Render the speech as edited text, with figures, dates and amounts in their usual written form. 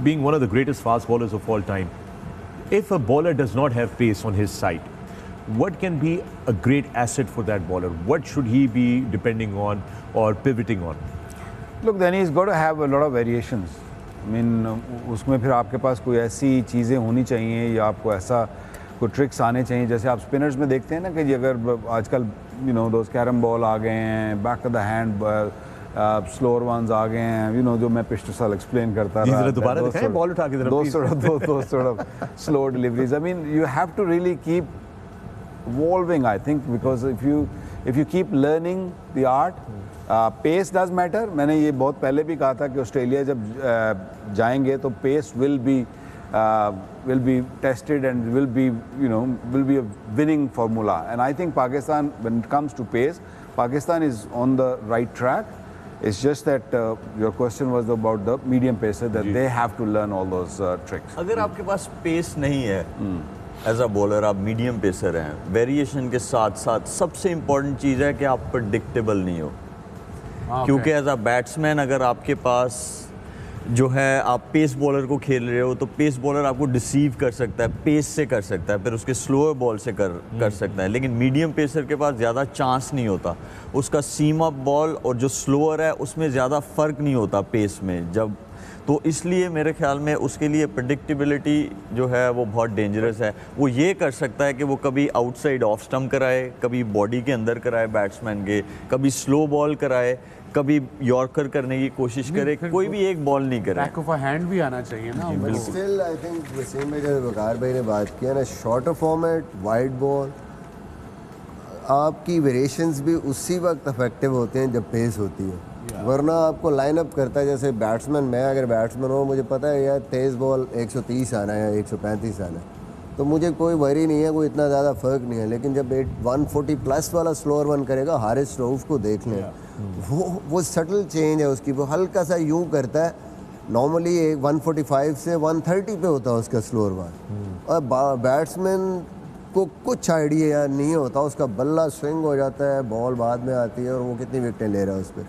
being one of the greatest fast bowlers of all time, if a bowler does not have pace on his side, what can be a great asset for that bowler? What should he be depending on or pivoting on? Look, then he's got to have a lot of variations. I mean, उसमें फिर आपके पास कोई ऐसी चीज़ें होनी चाहिए या आपको ऐसा कोई ट्रिक्स आने चाहिए जैसे आप स्पिनर्स में देखते हैं ना कि अगर आजकल दोस्त कैरम बॉल आ गए हैं, back of the hand slower ones आ गए हैं, जो मैं पिछले साल एक्सप्लेन करता रहा, दोबारा दिखाएं बॉल उठा के दो sort of slow deliveries. I mean, you have to really keep evolving, I think, because if you keep learning the art, pace does matter. मैंने ये बहुत पहले भी कहा था कि ऑस्ट्रेलिया जब जाएंगे तो pace will be tested and will be a winning formula. And I think Pakistan, when it comes to pace, Pakistan is on the right track. It's just that your question was about the medium pacer, that they have to learn all those tricks. अगर आपके पास pace नहीं है as a bowler, आप medium pacer हैं, variation के साथ साथ सबसे इम्पोर्टेंट चीज़ है कि आप प्रेडिक्टेबल नहीं हो। क्योंकि एज अ बैट्समैन अगर आपके पास जो है आप पेस बॉलर को खेल रहे हो तो पेस बॉलर आपको डिसीव कर सकता है, पेस से कर सकता है, फिर उसके स्लोअर बॉल से कर सकता है। लेकिन मीडियम पेसर के पास ज़्यादा चांस नहीं होता, उसका सीम अप बॉल और जो स्लोअर है उसमें ज़्यादा फ़र्क नहीं होता पेस में जब, तो इसलिए मेरे ख्याल में उसके लिए प्रेडिक्टेबिलिटी जो है वो बहुत डेंजरस है। वो ये कर सकता है कि वो कभी आउटसाइड ऑफ स्टम्प कराए, कभी बॉडी के अंदर कराए बैट्समैन के, कभी स्लो बॉल कराए, कभी यॉर्कर करने की कोशिश करे, कोई भी एक बॉल नहीं करे। बैक ऑफ हैंड भी आना चाहिए ना। स्टिल आई थिंक वसीम भाई जैसे वकार भाई ने बात किया ना, शॉर्टर फॉर्मेट, वाइड बॉल, आपकी वेरिएशंस भी उसी वक्त इफेक्टिव होते हैं जब पेस होती है। वरना आपको लाइन अप करता है, जैसे बैट्समैन, मैं अगर बैट्समैन हूँ, मुझे पता है यार तेज़ बॉल 130 आना है या 135 आना है, तो मुझे कोई वरी नहीं है, कोई इतना ज़्यादा फ़र्क नहीं है। लेकिन जब 140 प्लस वाला स्लोअर वन करेगा, हारिस रऊफ को देख लें, वो सटल चेंज है उसकी, वो हल्का सा यूँ करता है, नॉर्मली 145 से 130 पे होता है उसका स्लोअर वन, और बैट्समैन को कुछ आइडिया नहीं होता, उसका बल्ला स्विंग हो जाता है, बॉल बाद में आती है और वो कितनी विकेटें ले रहा है उस पर।